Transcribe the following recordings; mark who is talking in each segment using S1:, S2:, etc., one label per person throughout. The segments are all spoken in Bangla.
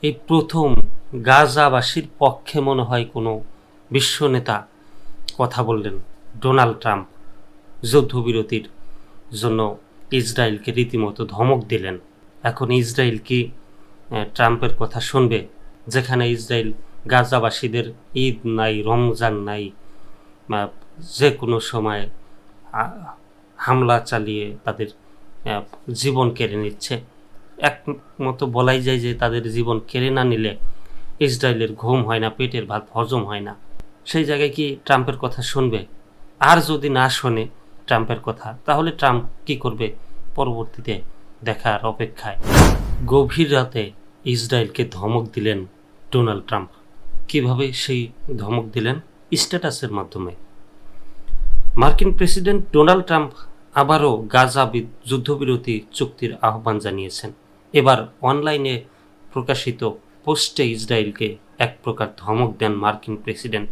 S1: এই প্রথম গাজাবাসীর পক্ষে মনে হয় কোনো বিশ্বনেতা কথা বললেন। ডোনাল্ড ট্রাম্প যুদ্ধবিরতির জন্য ইসরায়েলকে রীতিমতো ধমক দিলেন। এখন ইসরায়েল কি ট্রাম্পের কথা শুনবে? যেখানে ইসরায়েল গাজাবাসীদের ঈদ নাই, রমজান নাই, যে কোনো সময় হামলা চালিয়ে তাদের জীবন কেড়ে নিচ্ছে। একমতো বলাই যায় যে তাদের জীবন কেড়ে না নিলে ইসরায়েলের ঘুম হয় না, পেটের ভাত হজম হয় না। সেই জায়গায় কি ট্রাম্পের কথা শুনবে? আর যদি না শোনে ট্রাম্পের কথা, তাহলে ট্রাম্প কি করবে পরবর্তীতে দেখার অপেক্ষায়। গভীর রাতে ইসরায়েলকে ধমক দিলেন ডোনাল্ড ট্রাম্প। কিভাবে সেই ধমক দিলেন? স্ট্যাটাসের মাধ্যমে। মার্কিন প্রেসিডেন্ট ডোনাল্ড ট্রাম্প আবারও গাজা যুদ্ধবিরতি চুক্তির আহ্বান জানিয়েছেন। এবার অনলাইনে প্রকাশিত পোস্টে ইসরায়েলকে এক প্রকার ধমক দেন মার্কিন প্রেসিডেন্ট।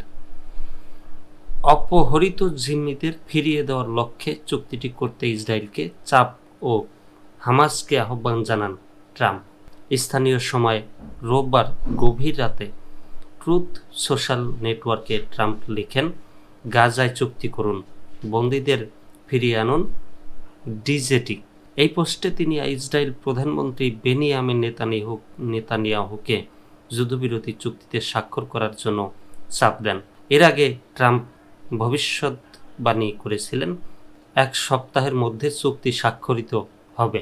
S1: অপহরিত জিম্মিদের ফিরিয়ে দেওয়ার লক্ষ্যে চুক্তিটি করতে ইসরায়েলকে চাপ ও হামাসকে আহ্বান জানান ট্রাম্প। স্থানীয় সময় রোববার গভীর রাতে ট্রুথ সোশ্যাল নেটওয়ার্কে ট্রাম্প লিখেন, গাজায় চুক্তি করুন, বন্দীদের ফিরিয়ে আনুন ডিজেটি। এই পোস্টে তিনি ইসরায়েল প্রধানমন্ত্রী বেনিয়ামিন নেতানিয়াহুকে যুদ্ধবিরতি চুক্তিতে স্বাক্ষর করার জন্য চাপ দেন। এর আগে ট্রাম্প ভবিষ্যৎবাণী করেছিলেন, এক সপ্তাহের মধ্যে চুক্তি স্বাক্ষরিত হবে।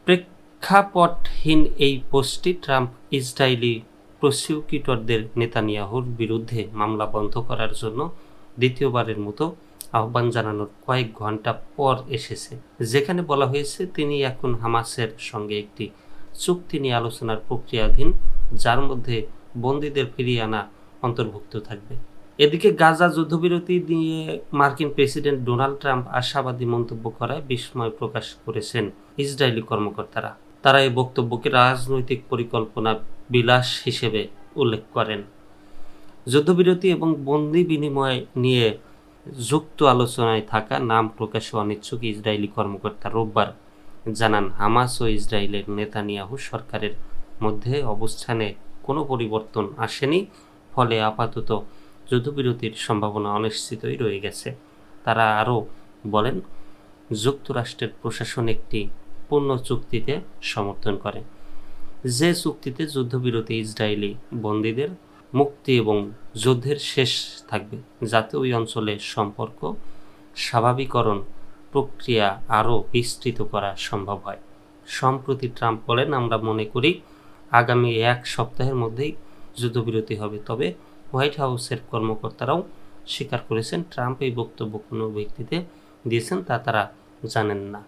S1: প্রেক্ষাপটহীন এই পোস্টটি ট্রাম্প ইসরায়েলি প্রসিকিউটরদের নেতানিয়াহুর বিরুদ্ধে মামলা বন্ধ করার জন্য দ্বিতীয়বারের মতো আহ্বান জানানোর কয়েক ঘন্টা পর এসেছে, যেখানে বলা হয়েছে তিনি এখন হামাসের সঙ্গে একটি চুক্তি নিয়ে আলোচনার প্রক্রিয়াধীন, যার মধ্যে বন্দীদের ফিরিয়ে আনা অন্তর্ভুক্ত থাকবে। এদিকে গাজা যুদ্ধবিরতি নিয়ে মার্কিন প্রেসিডেন্ট ডোনাল্ড ট্রাম্প আশাবাদী মন্তব্য করায় বিস্ময় প্রকাশ করেছেন ইসরায়েলি কর্মকর্তারা। তারা এই বক্তব্যকে রাজনৈতিক পরিকল্পনা বিলাস হিসেবে উল্লেখ করেন। যুদ্ধবিরতি এবং বন্দি বিনিময় নিয়ে যুক্ত আলোচনায় থাকা নাম প্রকাশে অনিচ্ছুক ইসরায়েলি কর্মকর্তা রোববার জানান, হামাস ও ইসরায়েলের নেতানিয়াহু সরকারের মধ্যে অবস্থানে কোনো পরিবর্তন আসেনি, ফলে আপাতত যুদ্ধবিরতির সম্ভাবনা অনিশ্চিতই রয়ে গেছে। তারা আরও বলেন, যুক্তরাষ্ট্রের প্রশাসন একটি পূর্ণ চুক্তিতে সমর্থন করে, যে চুক্তিতে যুদ্ধবিরতি, ইসরায়েলি বন্দীদের মুক্তি এবং যুদ্ধের শেষ থাকবে, যাতে ওই অঞ্চলের সম্পর্ক স্বাভাবিকরণ প্রক্রিয়া আরও বিস্তৃত করা সম্ভব হয়। সম্প্রতি ট্রাম্প বলেন, আমরা মনে করি আগামী এক সপ্তাহের মধ্যেই যুদ্ধবিরতি হবে। তবে হোয়াইট হাউসের কর্মকর্তারাও স্বীকার করেছেন, ট্রাম্প এই বক্তব্য কোনো ব্যক্তিতে দিয়েছেন তা তারা জানেন না।